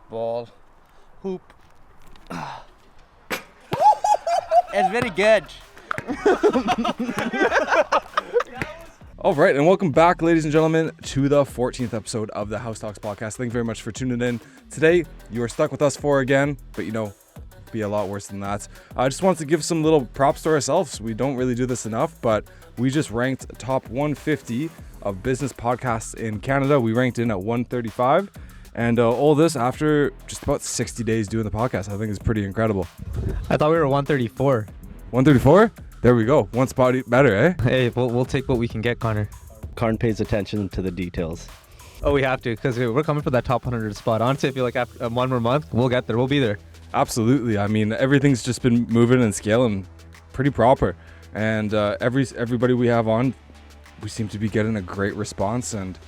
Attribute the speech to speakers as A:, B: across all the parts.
A: Ball. Hoop. It's very good.
B: All right, and welcome back, ladies and gentlemen, to the 14th episode of the House Talks podcast. Thank you very much for tuning in. Today, you are stuck with us for again, but be a lot worse than that. I just wanted to give some little props to ourselves. We don't really do this enough, but we just ranked top 150 of business podcasts in Canada. We ranked in at 135, and all this after just about 60 days doing the podcast. I think is pretty incredible.
C: I thought we were 134.
B: 134? There we go. One spot better, eh?
C: Hey, we'll take what we can get, Connor.
D: Karn pays attention to the details.
C: Oh, we have to, because we're coming for that top 100 spot. Honestly, I feel like after one more month, we'll get there. We'll be there.
B: Absolutely. I mean, everything's just been moving and scaling pretty proper. And everybody we have on, we seem to be getting a great response and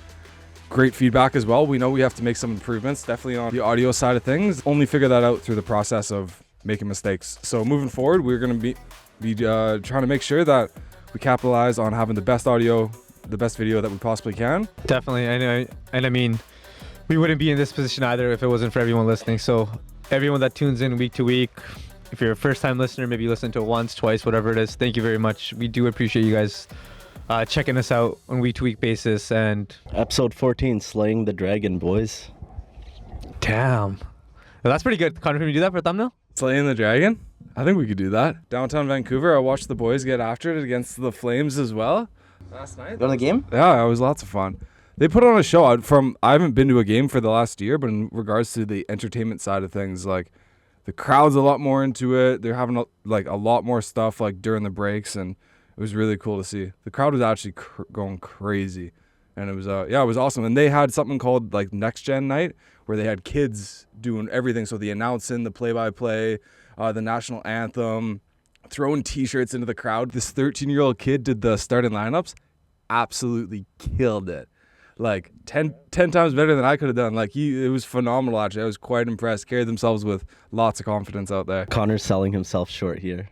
B: great feedback as well. We know we have to make some improvements, definitely on the audio side of things. Only figure that out through the process of making mistakes. So moving forward, we're going to be trying to make sure that we capitalize on having the best audio, the best video that we possibly can.
C: Definitely. I mean, we wouldn't be in this position either if it wasn't for everyone listening. So everyone that tunes in week to week, if you're a first-time listener, maybe you listen to it once, twice, whatever it is, thank you very much. We do appreciate you guys checking us out on week-to-week basis. And
D: Episode 14, Slaying the Dragon, boys.
C: damn. Well, that's pretty good. Connor, can we do that for a thumbnail?
B: Slaying the Dragon? I think we could do that. Downtown Vancouver, I watched the boys get after it against the Flames as well last night.
A: Go to the game?
B: Yeah, it was lots of fun. They put on a show. I haven't been to a game for the last year, but in regards to the entertainment side of things, like the crowd's a lot more into it. They're having a lot more stuff like during the breaks, and it was really cool to see. The crowd was actually going crazy, and it was it was awesome. And they had something called like Next Gen Night, where they had kids doing everything. So the announcing, the play-by-play, the national anthem, throwing T-shirts into the crowd. This 13-year-old kid did the starting lineups, absolutely killed it. Like 10 times better than I could have done. Like it was phenomenal actually. I was quite impressed. Carried themselves with lots of confidence out there.
D: Connor's selling himself short here.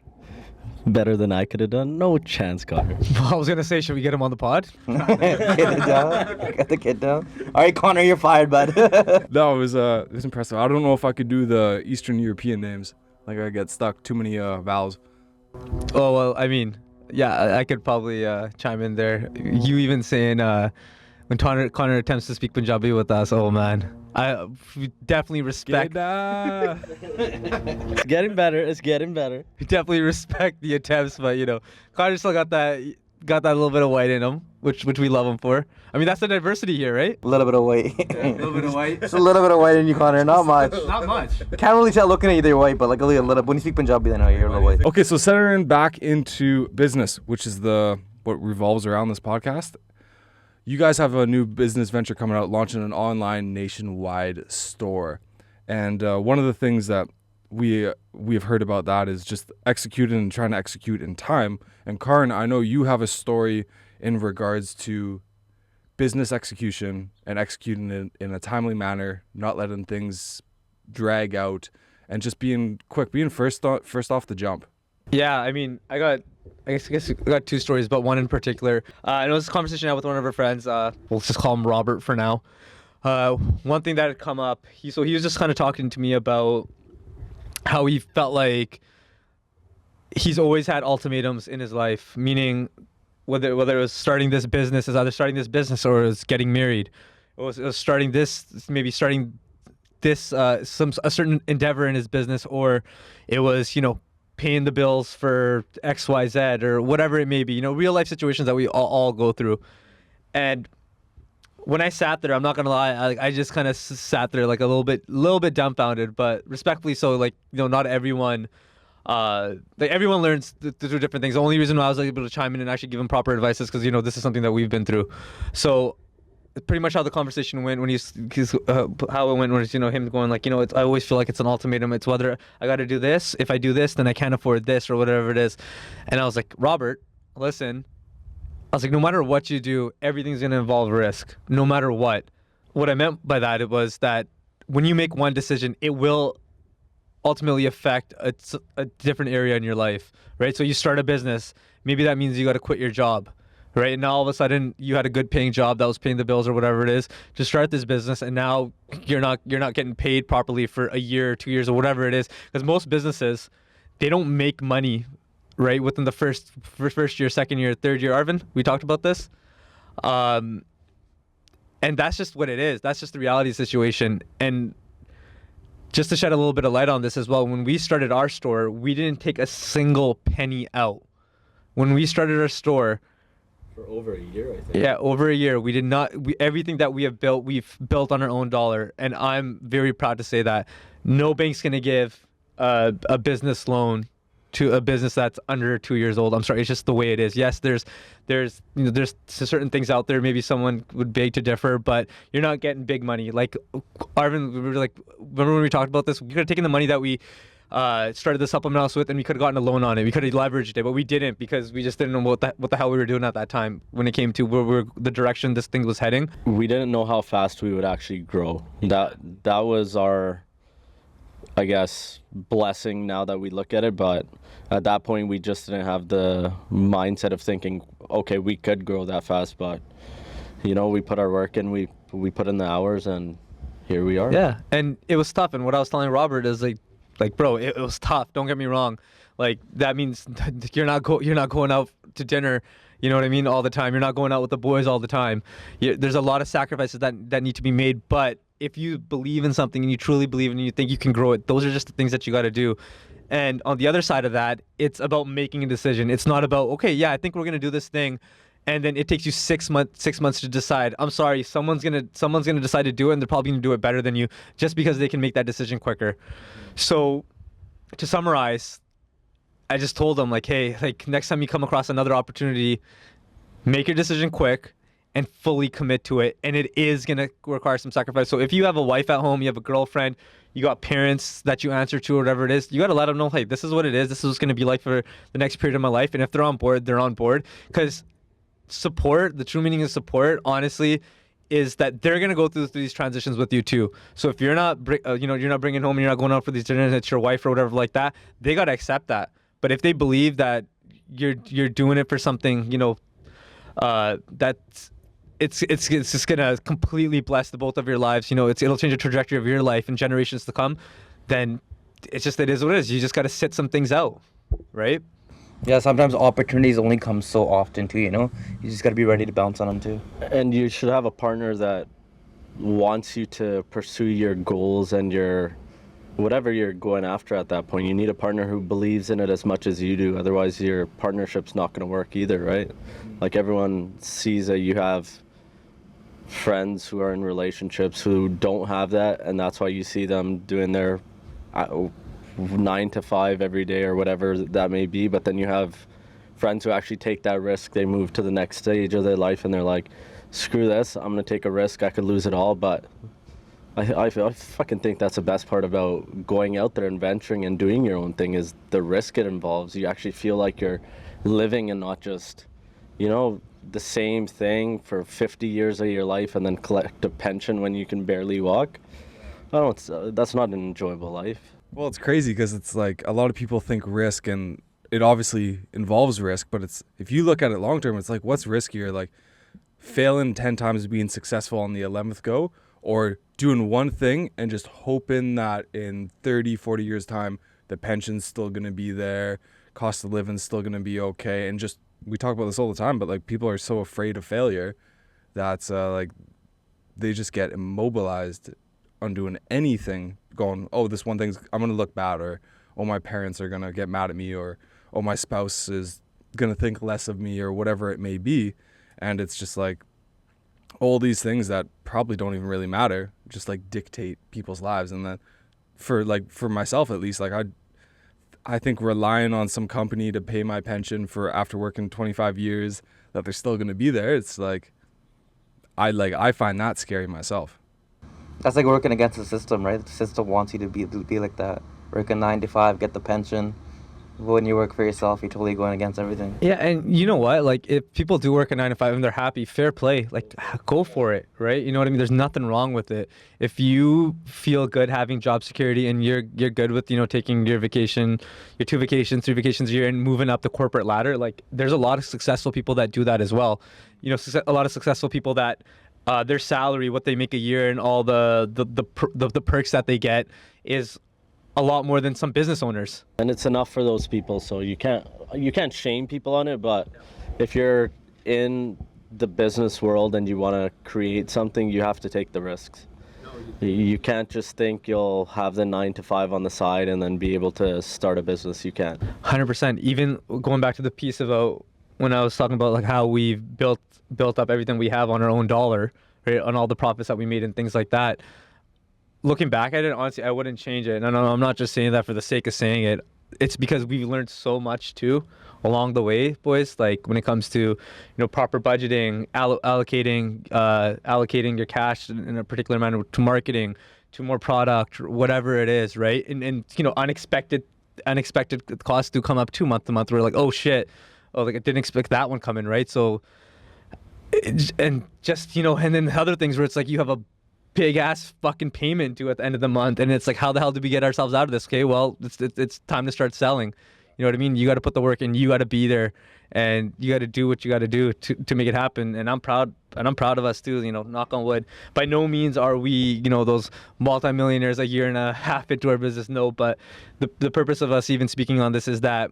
D: Better than I could have done? No chance, Connor.
C: I was going to say, should we get him on the pod?
A: Get it down. Get the kid down. All right, Connor, you're fired, bud.
B: No, it was impressive. I don't know if I could do the Eastern European names. Like I get stuck, too many vowels.
C: Oh, well, I mean, yeah, I could probably chime in there. You even saying when Connor attempts to speak Punjabi with us, oh man. I definitely respect.
D: It's getting better.
C: We definitely respect the attempts, but Connor still got that little bit of white in him, which we love him for. I mean, that's the diversity here, right?
A: A little bit of white.
C: A little bit of white.
A: Just a little bit of white in you, Connor. Not much.
C: Not much.
A: Can't really tell looking at you they're white, but like a little. When you speak Punjabi, then you're a little white.
B: Okay, so centering back into business, which is what revolves around this podcast. You guys have a new business venture coming out, launching an online nationwide store. And one of the things that we have heard about that is just executing and trying to execute in time. And Karn, I know you have a story in regards to business execution and executing it in a timely manner, not letting things drag out, and just being quick, being first off the jump.
C: Yeah, I mean, I guess I got two stories, but one in particular. I know this conversation I had with one of our friends. We'll just call him Robert for now. One thing that had come up, he was just kind of talking to me about how he felt like he's always had ultimatums in his life, meaning whether it was starting this business, is either starting this business or it was getting married. It was starting this, maybe starting this a certain endeavor in his business, or it was paying the bills for XYZ or whatever it may be, real life situations that we all go through. And when I sat there, I'm not gonna lie, I just kind of sat there like a little bit dumbfounded, but respectfully so. Like not everyone, everyone learns through different things. The only reason why I was able to chime in and actually give him proper advice is because this is something that we've been through. So pretty much how the conversation went when how it went was him going like I always feel like it's an ultimatum. It's whether I got to do this. If I do this, then I can't afford this or whatever it is. And I was like, Robert, listen. I was like, no matter what you do, everything's going to involve risk, no matter what. What I meant by that, it was that when you make one decision, it will ultimately affect a different area in your life, right? So you start a business, maybe that means you got to quit your job, right? And now all of a sudden you had a good paying job that was paying the bills or whatever it is to start this business, and now you're not getting paid properly for a year, 2 years, or whatever it is. Because most businesses, they don't make money, right, within the first year, second year, third year. Arvin, we talked about this. And that's just what it is. That's just the reality situation. And just to shed a little bit of light on this as well, when we started our store, we didn't take a single penny out. When we started our store,
D: For over a year, I think.
C: yeah, over a year, we did not. Everything that we have built, we've built on our own dollar, and I'm very proud to say that no bank's gonna give a business loan to a business that's under 2 years old. I'm sorry, it's just the way it is. Yes, there's certain things out there. Maybe someone would beg to differ, but you're not getting big money. Like Arvin, we were like, remember when we talked about this? We could have taken the money that we started the supplement house with, and we could have gotten a loan on it. We could have leveraged it, but we didn't because we just didn't know what the hell we were doing at that time when it came to the direction this thing was heading.
D: We didn't know how fast we would actually grow. That was our, I guess, blessing now that we look at it. But at that point, we just didn't have the mindset of thinking, okay, we could grow that fast. But we put our work in, we put in the hours, and here we are.
C: Yeah, and it was tough. And what I was telling Robert is like, bro, it was tough. Don't get me wrong. Like that means you're not going out to dinner. You know what I mean? All the time. You're not going out with the boys all the time. There's a lot of sacrifices that need to be made. But if you believe in something and you truly believe in it and you think you can grow it, those are just the things that you got to do. And on the other side of that, it's about making a decision. It's not about, okay, yeah, I think we're going to do this thing, and then it takes you 6 months to decide. I'm sorry, someone's going to decide to do it, and they're probably going to do it better than you just because they can make that decision quicker. So to summarize, I just told them, like, hey, like next time you come across another opportunity, make your decision quick and fully commit to it. And it is going to require some sacrifice. So if you have a wife at home, you have a girlfriend, you got parents that you answer to or whatever it is, you got to let them know, hey, this is what it is. This is what's going to be like for the next period of my life. And if they're on board, they're on board. Because support, the true meaning of support, honestly, is that they're gonna go through these transitions with you too. So if you're not, you're not bringing home and you're not going out for these dinners, it's your wife or whatever like that. They gotta accept that. But if they believe that you're doing it for something, that's it's just gonna completely bless the both of your lives. It'll change the trajectory of your life and generations to come. Then it is what it is. You just gotta sit some things out, right?
A: Yeah, sometimes opportunities only come so often too, You just gotta be ready to bounce on them too.
D: And you should have a partner that wants you to pursue your goals and your whatever you're going after at that point. You need a partner who believes in it as much as you do. Otherwise, your partnership's not going to work either, right? Like everyone sees that you have friends who are in relationships who don't have that, and that's why you see them doing their 9 to 5 every day or whatever that may be. But then you have friends who actually take that risk. They move to the next stage of their life and they're like, screw this, I'm gonna take a risk, I could lose it all. But I fucking think that's the best part about going out there and venturing and doing your own thing is the risk it involves. You actually feel like you're living and not just the same thing for 50 years of your life and then collect a pension when you can barely walk. That's not an enjoyable life.
B: Well, it's crazy because it's like a lot of people think risk, and it obviously involves risk, but if you look at it long term, it's like, what's riskier? Like failing 10 times, being successful on the 11th go, or doing one thing and just hoping that in 30, 40 years time, the pension's still going to be there, cost of living's still going to be okay. And just, we talk about this all the time, but like people are so afraid of failure that like they just get immobilized on doing anything, going, oh, this one thing's, I'm going to look bad, or, oh, my parents are going to get mad at me, or, oh, my spouse is going to think less of me, or whatever it may be. And it's just like all these things that probably don't even really matter, just like dictate people's lives. And that for myself, at least, like I think relying on some company to pay my pension for after working 25 years, that they're still going to be there. It's like, I find that scary myself.
A: That's like working against the system, right? The system wants you to be like that. Work a 9 to 5, get the pension, But when you work for yourself, you're totally going against everything.
C: Yeah, and you know what? Like, if people do work a 9 to 5 and they're happy, fair play. Like, go for it, right? You know what I mean? There's nothing wrong with it. If you feel good having job security and you're good with, you know, taking your vacation, your 2 vacations, 3 vacations a year, and moving up the corporate ladder, like, there's a lot of successful people that do that as well. You know, a lot of successful people that their salary, what they make a year, and all the perks that they get is a lot more than some business owners.
D: And it's enough for those people, so you can't shame people on it. But if you're in the business world and you want to create something, you have to take the risks. You can't just think you'll have the 9 to 5 on the side and then be able to start a business. You can't.
C: 100%. Even going back to the piece about when I was talking about like how we've built up everything we have on our own dollar, right, on all the profits that we made and things like that. Looking back at it, honestly, I wouldn't change it. And I'm not just saying that for the sake of saying it. It's because we've learned so much too along the way, boys. Like when it comes to, you know, proper budgeting, allocating your cash in a particular manner to marketing, to more product, whatever it is, right? And you know, unexpected costs do come up too month to month. We're like, oh shit, oh, like I didn't expect that one coming, right? So, and just, you know, and then other things where it's like you have a big ass fucking payment due at the end of the month, and it's like, how the hell did we get ourselves out of this? Okay, well, it's time to start selling. You know what I mean? You got to put the work in, you got to be there, and you got to do what you got to do to make it happen. And I'm proud of us too, you know, knock on wood. By no means are we, you know, those multimillionaires a year and a half into our business, no, but the purpose of us even speaking on this is that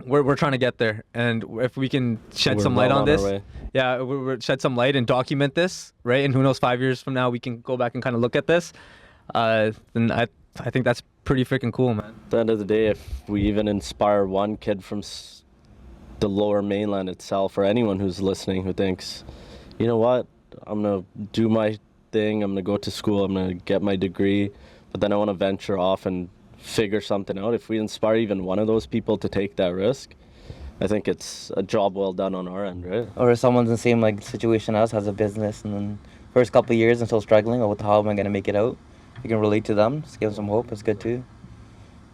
C: we're trying to get there, and if we can shed some light on this, yeah, we're shed some light and document this, right? And who knows, 5 years from now we can go back and kind of look at this. Then I think that's pretty freaking cool, man.
D: At the end of the day, if we even inspire one kid from the Lower Mainland itself, or anyone who's listening who thinks, you know what, I'm gonna do my thing, I'm gonna go to school, I'm gonna get my degree, but then I want to venture off and figure something out. If we inspire even one of those people to take that risk, I think it's a job well done on our end, right?
A: Or if someone's in the same like situation as us, has a business, and then first couple of years until struggling, or how am I gonna make it out? You can relate to them, just give them some hope. It's good too.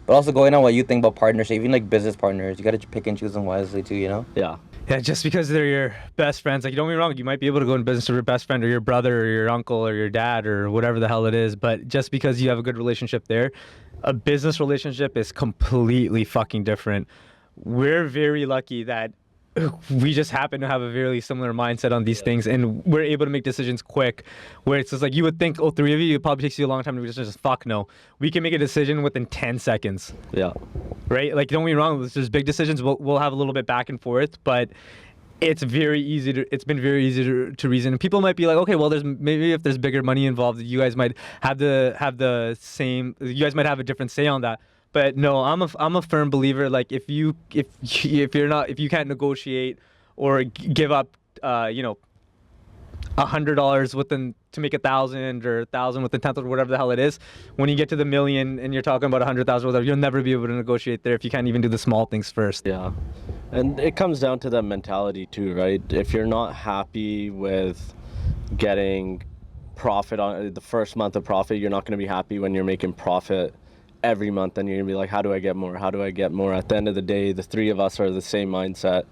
A: But also going on what you think about partnership, even like business partners, you gotta pick and choose them wisely too, you know?
D: Yeah.
C: Yeah, just because they're your best friends, like, don't get me wrong, you might be able to go in business with your best friend or your brother or your uncle or your dad or whatever the hell it is, but just because you have a good relationship there, a business relationship is completely fucking different. We're very lucky that we just happen to have a very similar mindset on these things, and we're able to make decisions quick, where it's just like, you would think, oh, 3 of you, it probably takes you a long time to just fuck no. We can make a decision within 10 seconds.
D: Yeah.
C: Right? Like, don't get me wrong, there's big decisions, we'll have a little bit back and forth, but it's been very easy to reason. And people might be like, okay, well, maybe if there's bigger money involved, you guys might have you guys might have a different say on that. But no, I'm a firm believer. Like, if you can't negotiate or give up, you know, $100 to make 1,000 or 1,000 within 10th or whatever the hell it is, when you get to the million and you're talking about 100,000 or whatever, you'll never be able to negotiate there if you can't even do the small things first.
D: Yeah. And it comes down to that mentality too, right? If you're not happy with getting profit on the first month of profit, you're not going to be happy when you're making profit every month, and you're gonna be like, how do I get more? How do I get more? At the end of the day, the 3 of us are the same mindset.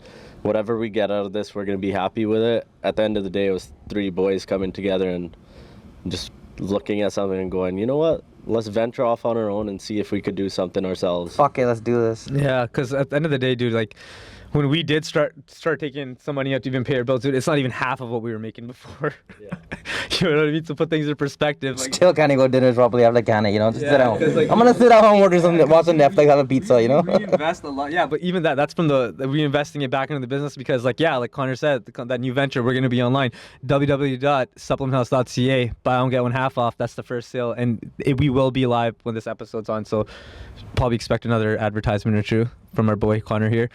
D: Whatever we get out of this, we're gonna be happy with it. At the end of the day, it was 3 boys coming together and just looking at something and going, you know what? Let's venture off on our own and see if we could do something ourselves.
A: Fuck it, let's do this.
C: Yeah, because at the end of the day, dude, like, when we did start taking some money out to even pay our bills, dude, it's not even half of what we were making before. Yeah. You know what I mean? To put things in perspective. Like,
A: still can't go dinners probably after can, you know? Just sit down.
C: Like,
A: I'm gonna sit at home, order some, watch some Netflix, have a pizza, you know?
C: Reinvest a lot. Yeah, but even that's from the reinvesting it back into the business, because, like, yeah, like Connor said, that new venture, we're gonna be online. www.supplementhouse.ca. Buy one, get one half off. That's the first sale, and we will be live when this episode's on. So probably expect another advertisement or two from our boy Connor here.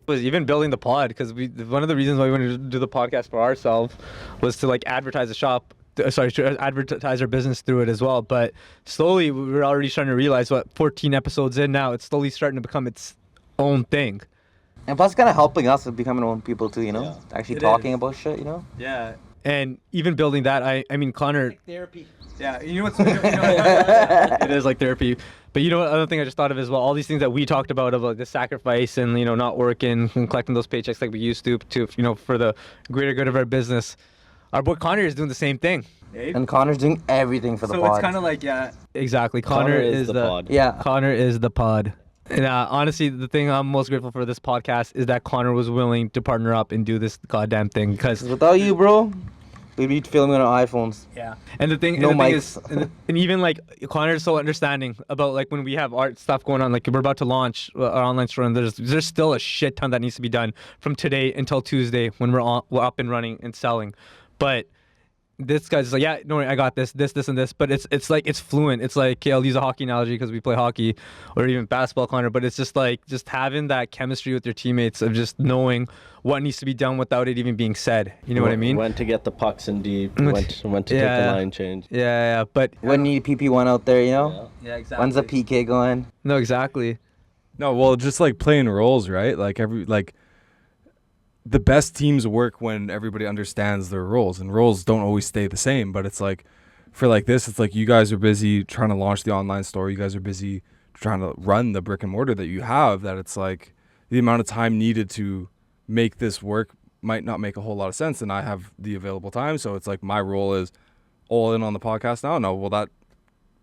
C: Was even building the pod, because one of the reasons why we wanted to do the podcast for ourselves was to like advertise the shop. To advertise our business through it as well. But slowly, we're already starting to realize, 14 episodes in now, it's slowly starting to become its own thing.
A: And plus, kind of helping us with becoming our own people too, you know?
D: Yeah.
A: Actually
C: It
A: talking
C: is.
A: about shit, you know?
C: Yeah. And even building that, I mean, Connor.
E: Therapy.
C: Yeah, you know what's it is like therapy. But you know what other thing I just thought of as well, all these things that we talked about the sacrifice and, you know, not working and collecting those paychecks like we used to, you know, for the greater good of our business. Our boy Connor is doing the same thing.
A: And Connor's doing everything for the
C: So
A: pod.
C: it's kind of like, yeah. Exactly. Connor is
D: the pod.
A: Yeah.
C: Connor is the pod. And honestly, the thing I'm most grateful for this podcast is that Connor was willing to partner up and do this goddamn thing, because
A: Without you, bro, we'd be filming on our iPhones.
C: yeah. And the thing,
A: No
C: and the thing
A: mics.
C: is, and even like Connor's so understanding about like when we have art stuff going on, like we're about to launch our online store, and there's still a shit ton that needs to be done from today until Tuesday when we're up and running and selling. But this guy's like, yeah, no worry, I got this, and this. But it's like, it's fluent. It's like, okay, I'll use a hockey analogy because we play hockey, or even basketball, Connor. But it's just like, just having that chemistry with your teammates of just knowing what needs to be done without it even being said. You know what I mean?
D: Went to get the pucks in deep.
C: Went-
D: Went to take
C: yeah.
D: the line change.
C: Yeah. But
A: When you need PP1 out there, you know?
C: yeah, exactly.
A: When's the PK going?
C: No, exactly.
B: No, well, just like playing roles, right? Like the best teams work when everybody understands their roles, and roles don't always stay the same. But it's like, for like this, it's like you guys are busy trying to launch the online store. You guys are busy trying to run the brick and mortar that you have. That it's like the amount of time needed to make this work might not make a whole lot of sense, and I have the available time. So it's like my role is all in on the podcast now. No, will that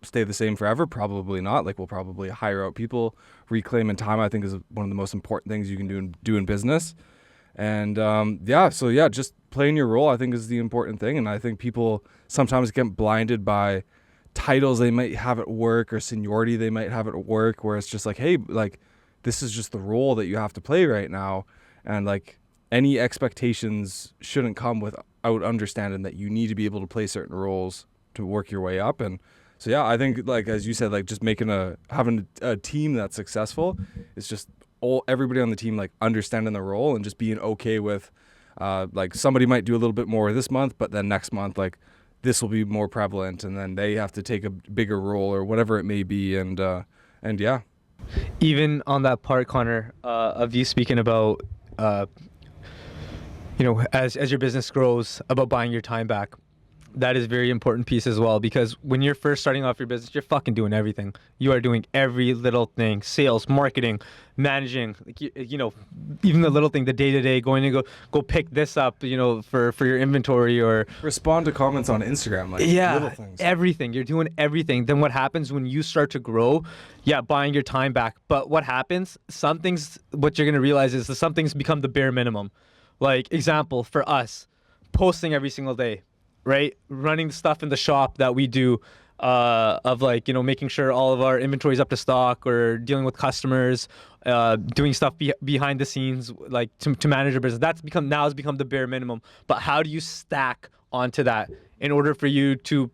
B: stay the same forever? Probably not. Like, we'll probably hire out people. Reclaiming time, I think, is one of the most important things you can do in business. And just playing your role, I think, is the important thing. And I think people sometimes get blinded by titles they might have at work or seniority they might have at work, where it's just like, hey, like, this is just the role that you have to play right now. And like, any expectations shouldn't come without understanding that you need to be able to play certain roles to work your way up. And so, yeah, I think, like, as you said, like, just having a team that's successful is just everybody on the team, like, understanding the role and just being okay with, like, somebody might do a little bit more this month, but then next month, like, this will be more prevalent, and then they have to take a bigger role or whatever it may be. And yeah.
C: Even on that part, Connor, of you speaking about, you know, as your business grows, about buying your time back. That is a very important piece as well, because when you're first starting off your business, you're fucking doing everything. You are doing every little thing: sales, marketing, managing, like, you know, even the little thing, the day-to-day, going to go pick this up, you know, for your inventory, or
B: Respond to comments on Instagram, like, little
C: yeah,
B: things.
C: everything. You're doing everything. Then what happens when you start to grow? Yeah, buying your time back. But what happens? Some things, what you're gonna realize is that some things become the bare minimum. Like, example for us, posting every single day, right? Running the stuff in the shop that we do, of, like, you know, making sure all of our inventory is up to stock, or dealing with customers, doing stuff behind the scenes, like to manage your business. Has become the bare minimum. But how do you stack onto that in order for you to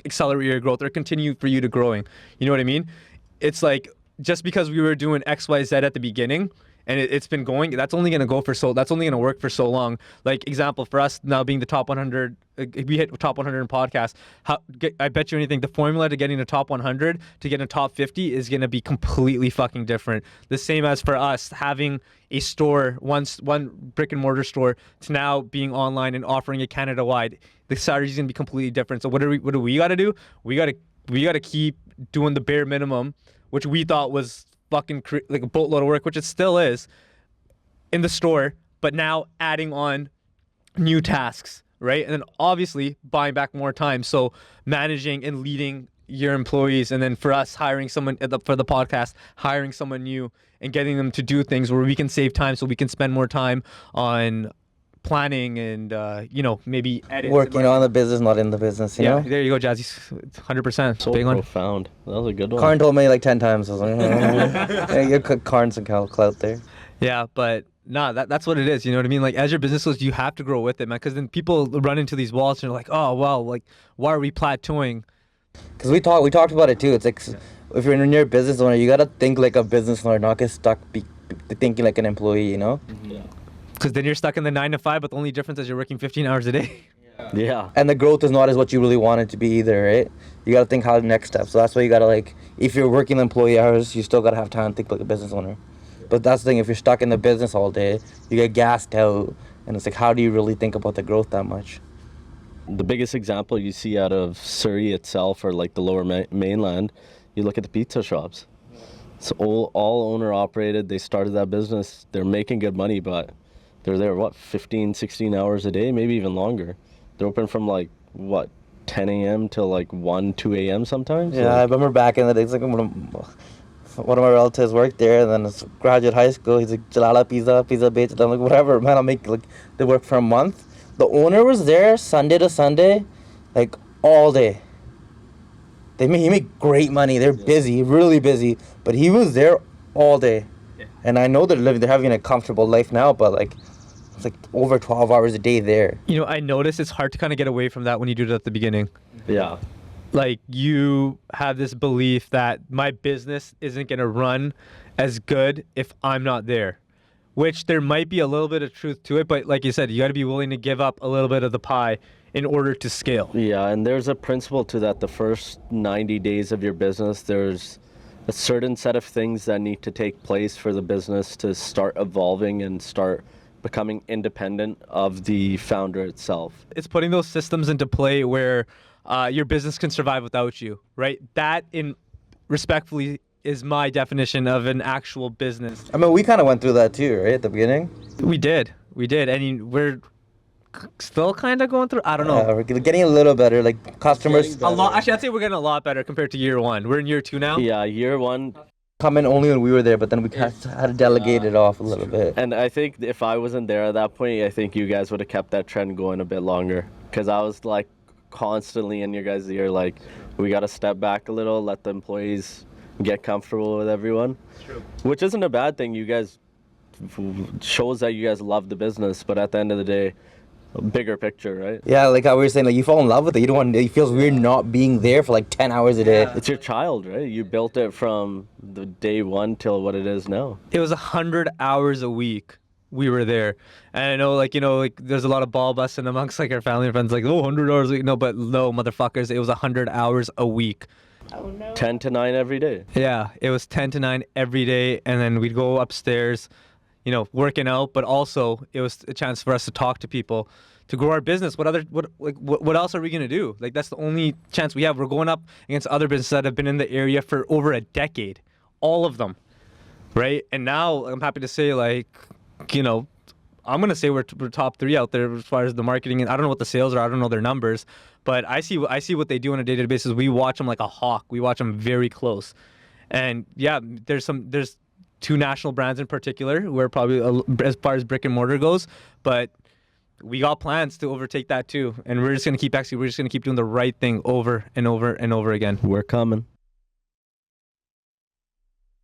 C: accelerate your growth, or continue for you to growing? You know what I mean? It's like, just because we were doing X, Y, Z at the beginning, and it's been going, that's only going to work for so long. Like, example for us now being the top 100, we hit top 100 in podcasts. I bet you anything, the formula to getting the top 100 to get a top 50 is going to be completely fucking different. The same as for us having a store, one brick and mortar store, to now being online and offering it Canada wide. The strategy is going to be completely different. So what do we got to do? We got to keep doing the bare minimum, which we thought was fucking like a boatload of work, which it still is, in the store, but now adding on new tasks, right? And then obviously buying back more time. So managing and leading your employees, and then for us, hiring someone for the podcast, hiring someone new and getting them to do things where we can save time, so we can spend more time on planning and, you know, maybe edits.
A: Working on the business, not in the business, you
C: yeah,
A: know?
C: there you go, Jazzy. 100%.
D: So
C: Big one.
D: profound. That was a good one.
A: Karn told me like 10 times. I was like, yeah, you could Karn some clout there.
C: Yeah, but that's what it is. You know what I mean? Like, as your business goes, you have to grow with it, man. Because then people run into these walls and they're like, oh, well, like, why are we plateauing?
A: Because we talked about it too. It's like if you're a business owner, you gotta think like a business owner, not get stuck thinking like an employee, you know?
C: Because then you're stuck in the 9 to 5, but the only difference is you're working 15 hours a day.
D: Yeah.
A: And the growth is not as what you really want it to be either, right? You gotta think how the next step. So that's why you gotta like, if you're working employee hours, you still gotta have time to think like a business owner. But that's the thing, if you're stuck in the business all day, you get gassed out, and it's like, how do you really think about the growth that much?
D: The biggest example you see out of Surrey itself, or like the lower mainland, you look at the pizza shops. It's all owner operated. They started that business. They're making good money, but they're there, 15, 16 hours a day, maybe even longer. They're open from like, 10 a.m. till like 1, 2 a.m. sometimes?
A: Yeah, I remember back in the days, like one of my relatives worked there, and then it's graduate high school, he's like, Jalala pizza bitch. And I'm like, whatever, man, I'll make, like, they work for a month. The owner was there Sunday to Sunday, like, all day. He made great money. They're busy, really busy, but he was there all day. Yeah. And I know they're having a comfortable life now, but like, it's like over 12 hours a day there.
C: You know, I noticed it's hard to kind of get away from that when you do it at the beginning.
D: Yeah.
C: Like, you have this belief that my business isn't going to run as good if I'm not there, which there might be a little bit of truth to it, but like you said, you got to be willing to give up a little bit of the pie in order to scale.
D: Yeah, and there's a principle to that. The first 90 days of your business, there's a certain set of things that need to take place for the business to start evolving and start becoming independent of the founder itself.
C: It's putting those systems into play where your business can survive without you, right? That, in respectfully, is my definition of an actual business.
A: I mean, we kind of went through that too, right, at the beginning?
C: We did. And we're still kind of going through, I don't know.
A: We're getting a little better, like customers.
C: A lot. Actually, I'd say we're getting a lot better compared to year one. We're in year 2 now.
D: Yeah, year 1.
A: Come in only when we were there, but then we had to delegate it off a little bit.
D: And I think if I wasn't there at that point, I think you guys would have kept that trend going a bit longer. Because I was like constantly in your guys' ear, like, we got to step back a little, let the employees get comfortable with everyone.
C: True.
D: Which isn't a bad thing. You guys shows that you guys love the business, but at the end of the day, a bigger picture, right?
A: Yeah, like how we were saying, like, you fall in love with it. You don't want. It feels weird not being there for like 10 hours a day.
D: It's your child, right? You built it from the day one till what it is now.
C: It was 100 hours a week we were there. And I know, like, you know, like, there's a lot of ball busting amongst like our family and friends, like, oh, 100 hours a week. No, but no, motherfuckers, it was 100 hours a week.
E: Oh no.
D: 10 to 9 every day.
C: Yeah, it was 10 to 9 every day, and then we'd go upstairs, you know, working out, but also it was a chance for us to talk to people, to grow our business. What else are we gonna do? Like, that's the only chance we have. We're going up against other businesses that have been in the area for over a decade, all of them, right? And now I'm happy to say, like, you know, I'm gonna say we're top 3 out there as far as the marketing. And I don't know what the sales are. I don't know their numbers, but I see what they do on a day-to-day basis. We watch them like a hawk. We watch them very close. And yeah, there's 2 national brands in particular who are probably as far as brick and mortar goes, but we got plans to overtake that too. And we're just gonna keep doing the right thing over and over and over again.
D: We're coming.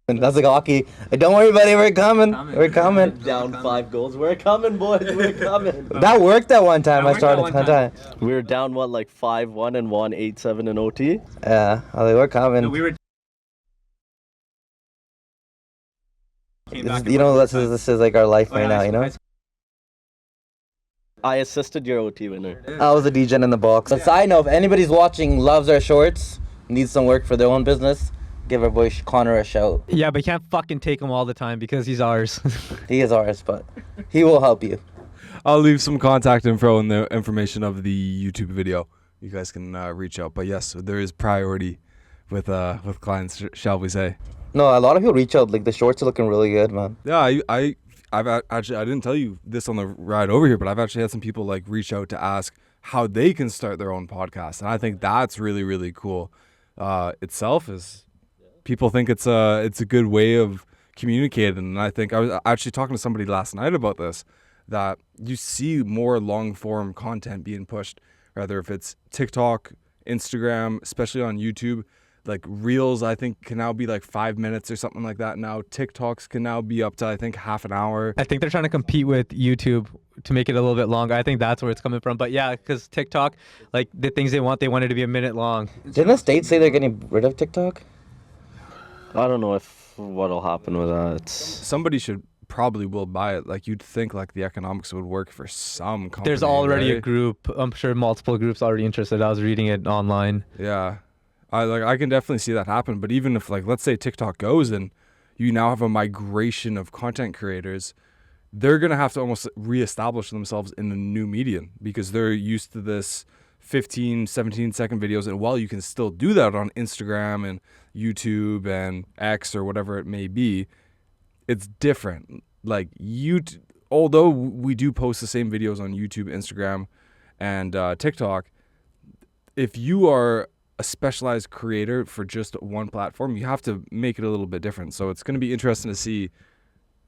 A: That's like hockey. Don't worry, buddy. We're coming. We're coming.
D: Down 5 goals. We're coming, boys. We're coming.
A: That worked that one time. I started one time.
D: We were down, what, like 5-1 and won 8-7 in OT?
A: Yeah, I was like, we're coming.
C: No, we were.
A: This is like our life right now, you know?
D: I assisted your OT winner.
A: I was a DJ in the box. A side note, if anybody's watching, loves our shorts, needs some work for their own business, give our boy Connor a shout.
C: Yeah, but you can't fucking take him all the time because he's ours.
A: He is ours, but he will help you.
B: I'll leave some contact info in the information of the YouTube video. You guys can reach out. But yes, there is priority with clients, shall we say?
A: No, a lot of people reach out. Like, the shorts are looking really good, man.
B: Yeah, I've actually, I didn't tell you this on the ride over here, but I've actually had some people like reach out to ask how they can start their own podcast, and I think that's really, really cool. Itself is people think it's a good way of communicating, and I think I was actually talking to somebody last night about this, that you see more long form content being pushed, rather if it's TikTok, Instagram, especially on YouTube. Like Reels, I think, can now be like 5 minutes or something like that now. TikToks can now be up to, I think, half an hour.
C: I think they're trying to compete with YouTube to make it a little bit longer. I think that's where it's coming from. But yeah, because TikTok, like, the things they want it to be a minute long.
A: Didn't the state say they're getting rid of TikTok?
D: I don't know if what'll happen with that. It's
B: Somebody should probably will buy it. Like you'd think like the economics would work for some company.
C: There's already a
B: right?
C: group. I'm sure multiple groups already interested. I was reading it online.
B: Yeah. I can definitely see that happen. But even if like let's say TikTok goes and you now have a migration of content creators, they're gonna have to almost reestablish themselves in the new medium because they're used to this 15, 17-second videos. And while you can still do that on Instagram and YouTube and X or whatever it may be, it's different. Like although we do post the same videos on YouTube, Instagram, and TikTok, if you are a specialized creator for just one platform, you have to make it a little bit different. So it's going to be interesting to see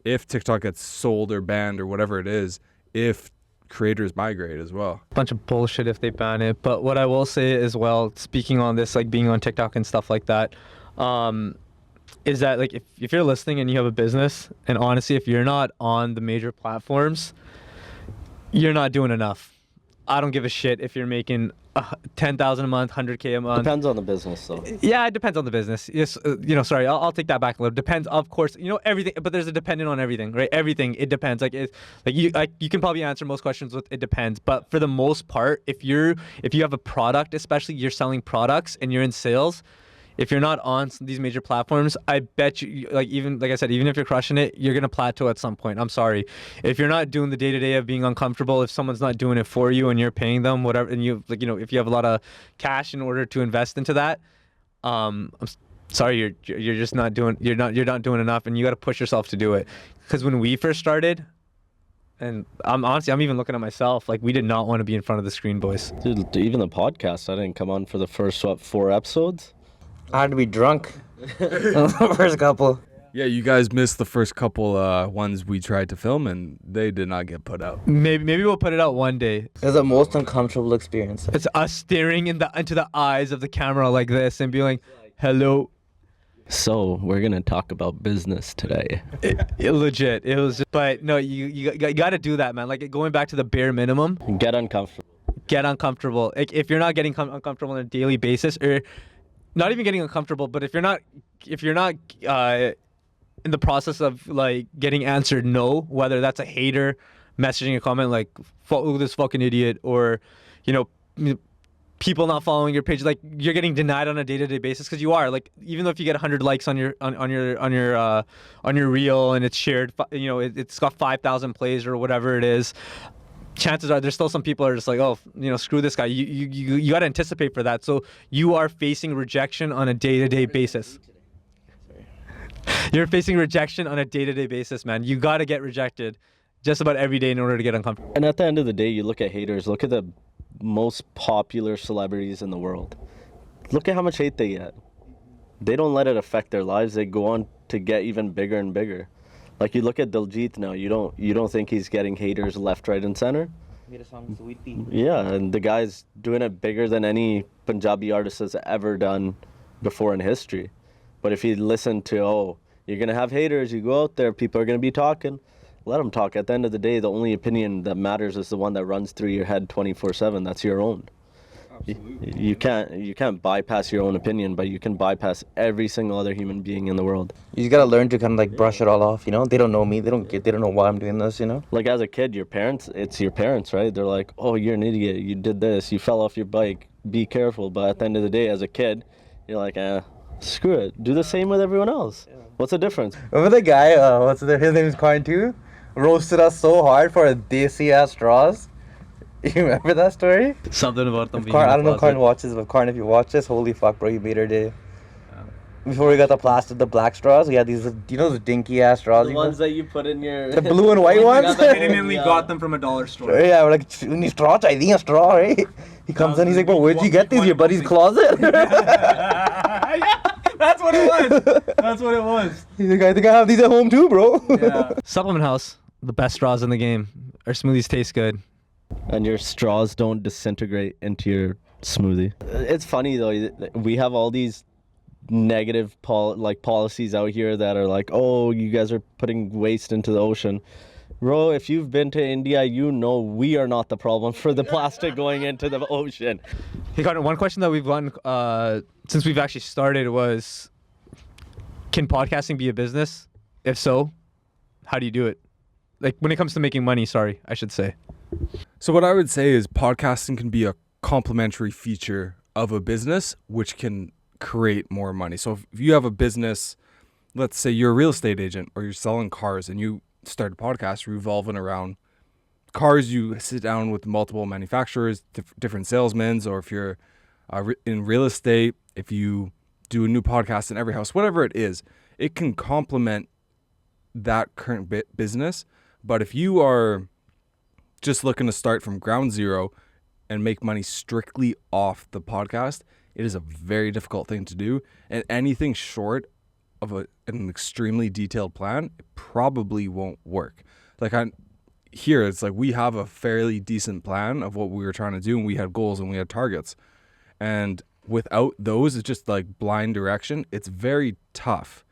B: if TikTok gets sold or banned or whatever it is, if creators migrate as well.
C: Bunch of bullshit if they ban it. But what I will say as well, speaking on this, like being on TikTok and stuff like that, is that like if you're listening and you have a business, and honestly, if you're not on the major platforms, you're not doing enough. I don't give a shit if you're making 10,000 a month, 100K a month.
D: depends on the business, though.
C: Yeah, it depends on the business. Yes, sorry, I'll take that back a little. Depends, of course, everything, but there's a dependent on everything, right? Everything, it depends. You can probably answer most questions with it depends, but for the most part, if you have a product, especially you're selling products and you're in sales, if you're not on these major platforms, I bet you, like I said, even if you're crushing it, you're gonna plateau at some point. I'm sorry, if you're not doing the day to day of being uncomfortable, if someone's not doing it for you and you're paying them whatever, and if you have a lot of cash in order to invest into that, I'm sorry, you're just not doing you're not doing enough, and you got to push yourself to do it. Because when we first started, and I'm even looking at myself, like we did not want to be in front of the screen, boys.
D: Dude, even the podcast, I didn't come on for the first 4 episodes.
A: I had to be drunk. The first couple.
B: Yeah, you guys missed the first couple ones we tried to film and they did not get put out.
C: Maybe we'll put it out one day.
A: It was the most uncomfortable experience.
C: It's us staring into the eyes of the camera like this and being like, hello.
D: So we're gonna talk about business today.
C: Legit. It was, but no, you got to do that, man. Like going back to the bare minimum.
D: Get uncomfortable.
C: Get uncomfortable. Like if you're not getting uncomfortable on a daily basis, or not even getting uncomfortable, but if you're not in the process of like getting answered no, whether that's a hater messaging a comment like "fuck this fucking idiot," or people not following your page, like you're getting denied on a day-to-day basis, because you are, like, even though if you get 100 likes on your reel and it's shared, it's got 5,000 plays or whatever it is, chances are there's still some people are just like, oh, screw this guy. You got to anticipate for that. So you are facing rejection on a day-to-day basis. You're facing rejection on a day-to-day basis, man. You got to get rejected just about every day in order to get uncomfortable.
D: And at the end of the day, you look at haters, look at the most popular celebrities in the world. Look at how much hate they get. They don't let it affect their lives. They go on to get even bigger and bigger. Like you look at Diljit now, you don't think he's getting haters left, right, and center?
A: Made a song, Sweetie.
D: Yeah, and the guy's doing it bigger than any Punjabi artist has ever done before in history. But if you listen to, oh, you're going to have haters, you go out there, people are going to be talking, let them talk. At the end of the day, the only opinion that matters is the one that runs through your head 24/7. That's your own. Absolutely. You can't bypass your own opinion, but you can bypass every single other human being in the world.
A: You just gotta learn to kind of like brush it all off, They don't know me. They don't know why I'm doing this,
D: Like as a kid, it's your parents, right? They're like, oh, you're an idiot. You did this. You fell off your bike. Be careful. But at the end of the day, as a kid, you're like, screw it. Do the same with everyone else. Yeah. What's the difference?
A: Remember the guy, his name is Karn too? Roasted us so hard for desi ass straws. You remember that story?
C: Something about them being
A: I don't know if Karn watches, but Karn, if you watch this, holy fuck, bro, you made her day. Yeah. Before we got the black straws, we had these, those dinky ass straws.
D: The ones that you put in your...
A: The blue and white ones?
C: Legitimately got them from a dollar store.
A: Yeah, we're like, we need straw, I think a straw, right? He comes in, he's like, bro, where'd you get these? Your buddy's closet?
C: Yeah, that's what it was.
A: He's like, I think I have these at home too, bro.
C: Yeah. Supplement House, the best straws in the game. Our smoothies taste good.
D: And your straws don't disintegrate into your smoothie. It's funny though, we have all these negative policies out here that are like, oh, you guys are putting waste into the ocean. Bro, if you've been to India, we are not the problem for the plastic going into the ocean.
C: Hey, Connor, one question that we've gotten since we've actually started was, can podcasting be a business? If so, how do you do it? Like when it comes to making money, sorry, I should say.
B: So what I would say is podcasting can be a complementary feature of a business, which can create more money. So if you have a business, let's say you're a real estate agent or you're selling cars and you start a podcast revolving around cars, you sit down with multiple manufacturers, different salesmen, or if you're in real estate, if you do a new podcast in every house, whatever it is, it can complement that current business. But if you are just looking to start from ground zero and make money strictly off the podcast, it is a very difficult thing to do. And anything short of an extremely detailed plan, it probably won't work. Like here, it's like we have a fairly decent plan of what we were trying to do, and we had goals and we had targets. And without those, it's just like blind direction. It's very tough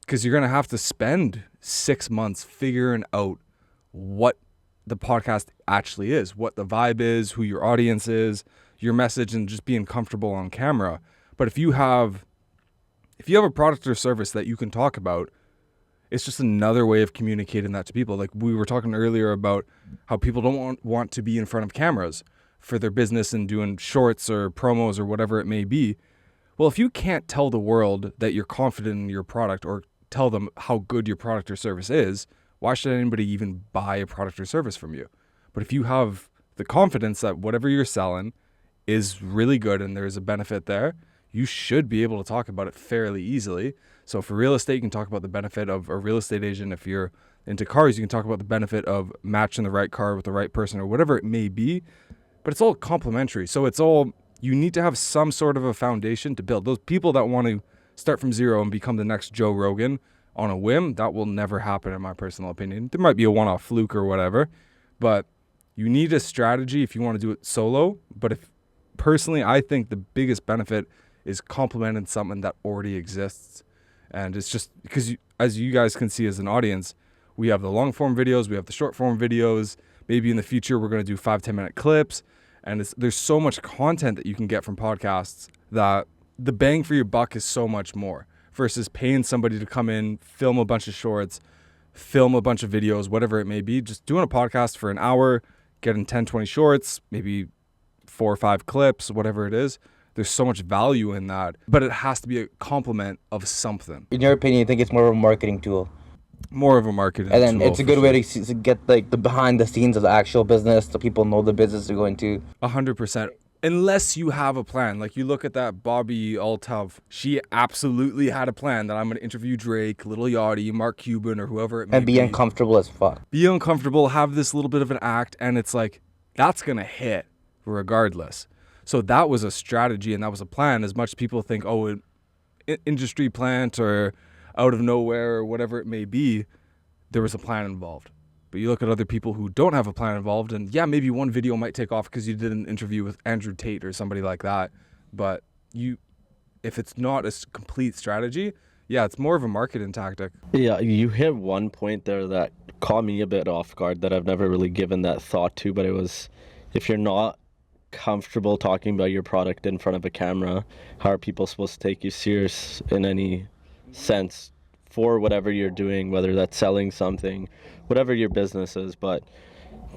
B: because you're going to have to spend 6 months figuring out what the podcast actually is, what the vibe is, who your audience is, your message, and just being comfortable on camera. But if you have a product or service that you can talk about, it's just another way of communicating that to people. Like we were talking earlier about how people don't want to be in front of cameras for their business and doing shorts or promos or whatever it may be. Well, if you can't tell the world that you're confident in your product or tell them how good your product or service is, why should anybody even buy a product or service from you? But if you have the confidence that whatever you're selling is really good and there's a benefit there, you should be able to talk about it fairly easily. So for real estate, you can talk about the benefit of a real estate agent. If you're into cars, you can talk about the benefit of matching the right car with the right person or whatever it may be. But it's all complementary. So you need to have some sort of a foundation to build. Those people that want to start from zero and become the next Joe Rogan on a whim, that will never happen in my personal opinion. There might be a one-off fluke or whatever, but you need a strategy if you want to do it solo. But personally, I think the biggest benefit is complementing something that already exists. And it's just because as you guys can see as an audience, we have the long form videos, we have the short form videos. Maybe in the future, we're going to do 5-10 minute clips. And there's so much content that you can get from podcasts that the bang for your buck is so much more versus paying somebody to come in, film a bunch of shorts, film a bunch of videos, whatever it may be. Just doing a podcast for an hour, getting 10-20 shorts, maybe 4 or 5 clips, whatever it is. There's so much value in that, but it has to be a complement of something.
A: In your opinion, you think it's more of a marketing tool?
B: More of a marketing
A: And then
B: tool,
A: it's a
B: for
A: good
B: sure.
A: way to get like the behind the scenes of the actual business so people know the business they're going to.
B: 100%. Unless you have a plan. Like you look at that Bobby Altov, she absolutely had a plan that I'm going to interview Drake, Lil Yachty, Mark Cuban, or whoever it may
A: And be uncomfortable as fuck.
B: Be uncomfortable, have this little bit of an act, and it's like, that's going to hit regardless. So that was a strategy and that was a plan. As much people think, oh, an industry plant or out of nowhere or whatever it may be, there was a plan involved. But you look at other people who don't have a plan involved, and yeah, maybe one video might take off because you did an interview with Andrew Tate or somebody like that. But if it's not a complete strategy, yeah, it's more of a marketing tactic.
D: Yeah, you hit one point there that caught me a bit off guard that I've never really given that thought to, but it was, if you're not comfortable talking about your product in front of a camera, how are people supposed to take you serious in any sense for whatever you're doing, whether that's selling something, whatever your business is? But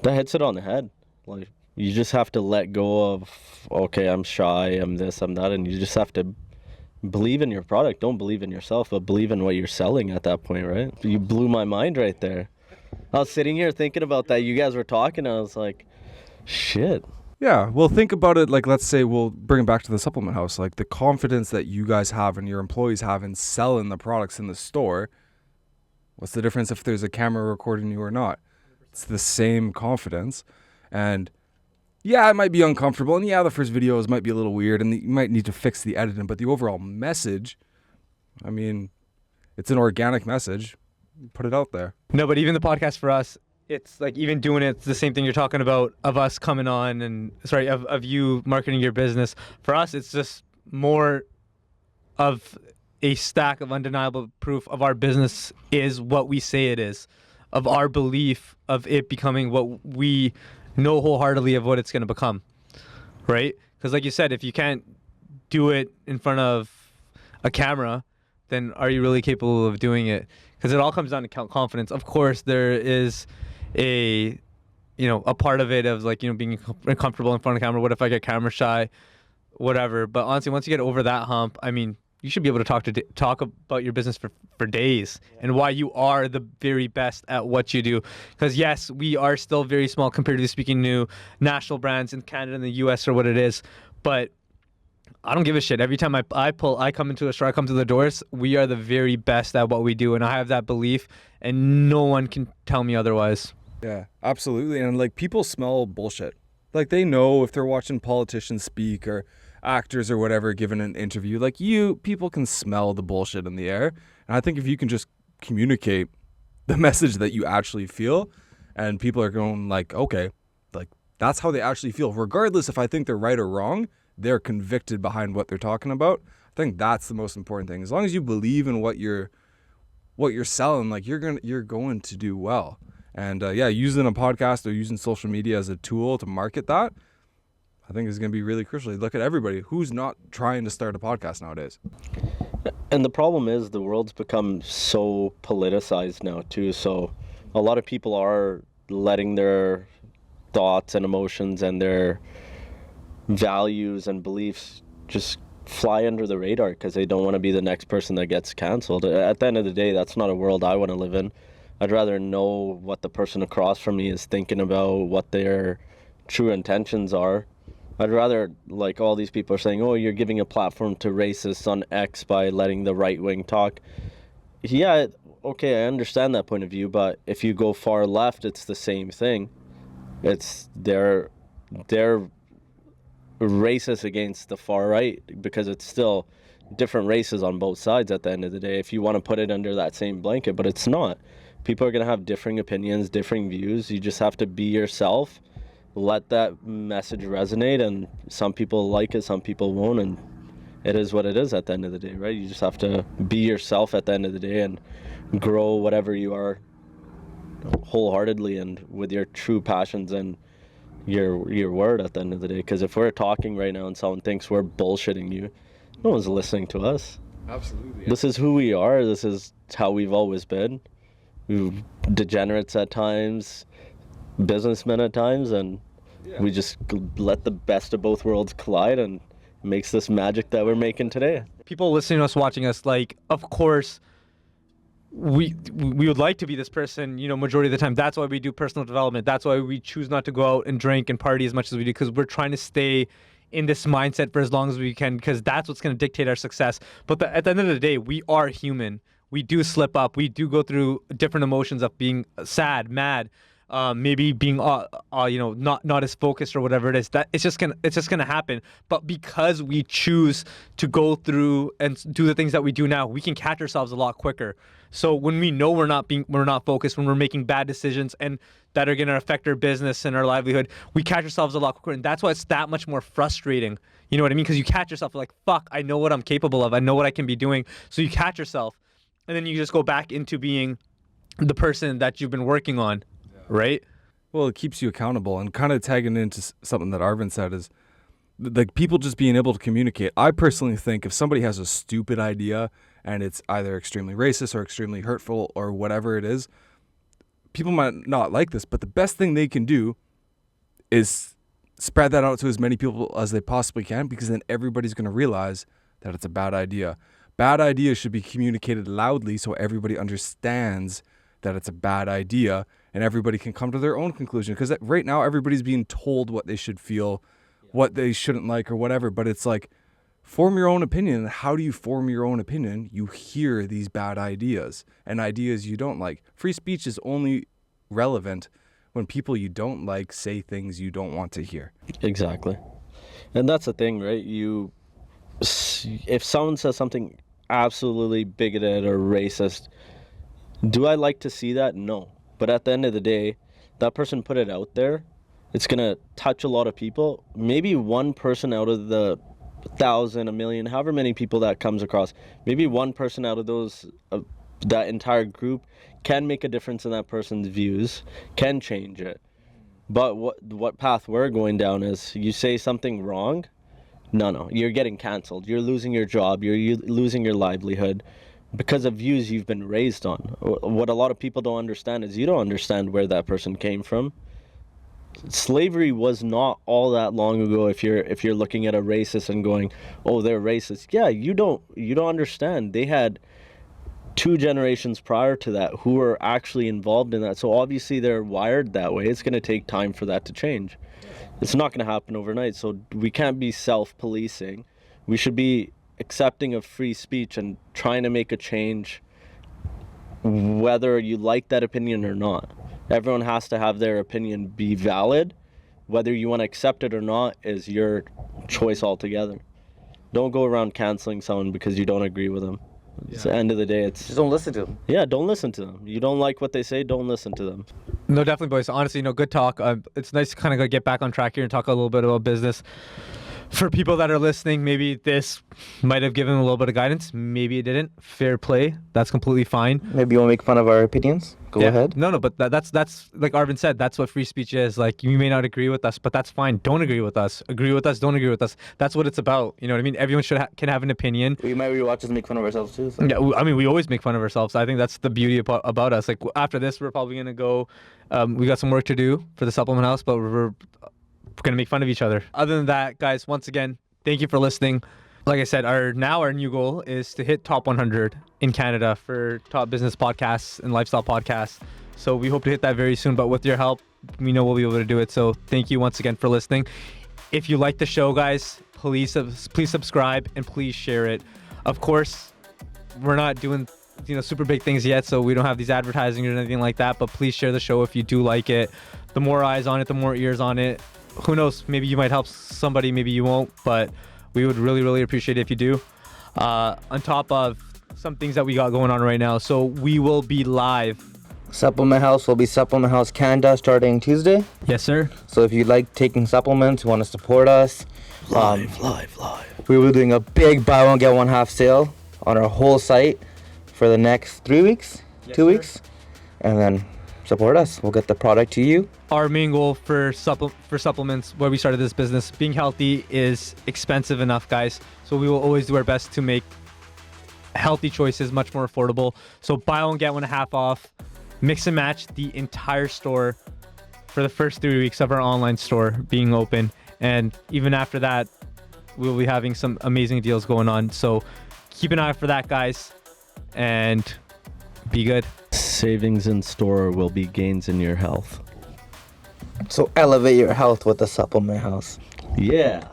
D: that hits it on the head. Like, you just have to let go of, okay, I'm shy, I'm this, I'm that, and you just have to believe in your product. Don't believe in yourself, but believe in what you're selling at that point, right? You blew my mind right there. I was sitting here thinking about that. You guys were talking, and I was like, shit.
B: Yeah, well, think about it. Like, let's say we'll bring it back to the supplement house. Like, the confidence that you guys have and your employees have in selling the products in the store. What's the difference if there's a camera recording you or not? It's the same confidence. And yeah, it might be uncomfortable. And yeah, the first videos might be a little weird and you might need to fix the editing. But the overall message, I mean, it's an organic message. Put it out there.
C: No, but even the podcast for us, it's like even doing it, it's the same thing you're talking about of us coming on and of you marketing your business. For us, it's just more of a stack of undeniable proof of our business is what we say it is, of our belief of it becoming what we know wholeheartedly of what it's going to become, right? Because like you said, if you can't do it in front of a camera, then are you really capable of doing it? Because it all comes down to confidence. Of course, there is a a part of it of like, being uncomfortable in front of the camera. What if I get camera shy? Whatever. But honestly, once you get over that hump, I mean, you should be able to talk about your business for days and why you are the very best at what you do. Because yes, we are still very small comparatively speaking to national brands in Canada and the US or what it is. But I don't give a shit. Every time I come into a store, I come to the doors, we are the very best at what we do. And I have that belief and no one can tell me otherwise.
B: Yeah, absolutely. And like, people smell bullshit. Like, they know if they're watching politicians speak or actors or whatever given an interview, like, people can smell the bullshit in the air. And I think if you can just communicate the message that you actually feel, and people are going like, okay, like, that's how they actually feel, regardless if I think they're right or wrong, they're convicted behind what they're talking about. I think that's the most important thing. As long as you believe in what you're selling, like, you're going to do well. And using a podcast or using social media as a tool to market that, I think is going to be really crucial. Look at everybody who's not trying to start a podcast nowadays.
D: And the problem is the world's become so politicized now too. So a lot of people are letting their thoughts and emotions and their values and beliefs just fly under the radar because they don't want to be the next person that gets canceled. At the end of the day, that's not a world I want to live in. I'd rather know what the person across from me is thinking about, what their true intentions are. I'd rather, like, all these people are saying, oh, you're giving a platform to racists on X by letting the right wing talk. Yeah, okay, I understand that point of view, but if you go far left, it's the same thing. It's they're racist against the far right because it's still different races on both sides at the end of the day, if you want to put it under that same blanket, but it's not. People are going to have differing opinions, differing views. You just have to be yourself. Let that message resonate, and some people like it, some people won't, and it is what it is at the end of the day, right? You just have to be yourself at the end of the day and grow whatever you are wholeheartedly and with your true passions and your word at the end of the day. Because if we're talking right now and someone thinks we're bullshitting you, no one's listening to us.
B: Absolutely. Yeah.
D: This is who we are. This is how we've always been. We're degenerates at times, businessmen at times, and we just let the best of both worlds collide, and it makes this magic that we're making today.
C: People listening to us, watching us, like, of course, we would like to be this person, majority of the time. That's why we do personal development. That's why we choose not to go out and drink and party as much as we do, because we're trying to stay in this mindset for as long as we can, because that's what's going to dictate our success. But at the end of the day, we are human. We do slip up. We do go through different emotions of being sad, mad, maybe being not as focused or whatever it is. That it's just gonna happen. But because we choose to go through and do the things that we do now, we can catch ourselves a lot quicker. So when we know we're not focused, when we're making bad decisions and that are gonna affect our business and our livelihood, we catch ourselves a lot quicker, and that's why it's that much more frustrating. You know what I mean? Because you catch yourself like, fuck, I know what I'm capable of. I know what I can be doing. So you catch yourself, and then you just go back into being the person that you've been working on. Right?
B: Well, it keeps you accountable, and kind of tagging into something that Arvin said is like people just being able to communicate. I personally think if somebody has a stupid idea and it's either extremely racist or extremely hurtful or whatever it is, people might not like this, but the best thing they can do is spread that out to as many people as they possibly can, because then everybody's going to realize that it's a bad idea. Bad ideas should be communicated loudly so everybody understands that it's a bad idea, and everybody can come to their own conclusion. Because right now, everybody's being told what they should feel, what they shouldn't like, or whatever. But it's like, form your own opinion. How do you form your own opinion? You hear these bad ideas and ideas you don't like. Free speech is only relevant when people you don't like say things you don't want to hear.
D: Exactly. And that's the thing, right? If someone says something absolutely bigoted or racist, do I like to see that? No. But at the end of the day, that person put it out there. It's going to touch a lot of people. Maybe one person out of the 1,000, 1,000,000, however many people that comes across, maybe one person out of those, that entire group can make a difference in that person's views, can change it. But what path we're going down is you say something wrong, no, you're getting canceled. You're losing your job. You're losing your livelihood. because of views you've been raised on. What a lot of people don't understand is you don't understand where that person came from. Slavery was not all that long ago. If you're looking at a racist and going, oh, they're racist, yeah, you don't understand. They had 2 generations prior to that who were actually involved in that. So obviously they're wired that way. It's going to take time for that to change. It's not going to happen overnight. So we can't be self-policing. We should be accepting of free speech and trying to make a change, whether you like that opinion or not. Everyone has to have their opinion be valid. Whether you want to accept it or not is your choice altogether. Don't go around canceling someone because you don't agree with them. At the end of the day, it's
A: Just don't listen to them.
D: yeah, don't listen to them. You don't like what they say, don't listen to them.
C: No, definitely, boys. Honestly, good talk. It's nice to kind of get back on track here and talk a little bit about business. For people that are listening, maybe this might have given a little bit of guidance. Maybe it didn't. Fair play. That's completely fine.
A: Maybe you want to make fun of our opinions? Go
C: Yeah.
A: ahead.
C: No, but that's like Arvin said. That's what free speech is. Like, you may not agree with us, but that's fine. Don't agree with us. Agree with us. Don't agree with us. That's what it's about. You know what I mean? Everyone can have an opinion.
A: We might rewatch us make fun of ourselves too. So.
C: Yeah, I mean, we always make fun of ourselves. I think that's the beauty about us. Like, after this, we're probably gonna go. We got some work to do for the supplement house, but we're gonna make fun of each other. Other than that, guys, once again, thank you for listening. Like I said, our new goal is to hit top 100 in Canada for top business podcasts and lifestyle podcasts. So we hope to hit that very soon. But with your help, we know we'll be able to do it. So thank you once again for listening. If you like the show, guys, please subscribe and please share it. Of course, we're not doing super big things yet, so we don't have these advertising or anything like that. But please share the show if you do like it. The more eyes on it, the more ears on it. Who knows? Maybe you might help somebody, maybe you won't, but we would really, really appreciate it if you do. On top of some things that we got going on right now. So we will be live.
A: Supplement House will be Supplement House Canada starting Tuesday.
C: Yes, sir.
A: So if you like taking supplements, you want to support us,
D: Live.
A: we will be doing a big buy one get one half sale on our whole site for the next 3 weeks,
C: Yes,
A: 2
C: sir.
A: weeks, and then support us. We'll get the product to you.
C: Our main goal for supplements, where we started this business, being healthy is expensive enough, guys. So we will always do our best to make healthy choices much more affordable. So buy one get one half off. Mix and match the entire store for the first 3 weeks of our online store being open, and even after that, we'll be having some amazing deals going on. So keep an eye out for that, guys, and be good.
D: Savings in store will be gains in your health.
A: So elevate your health with the Supplement House.
D: Yeah.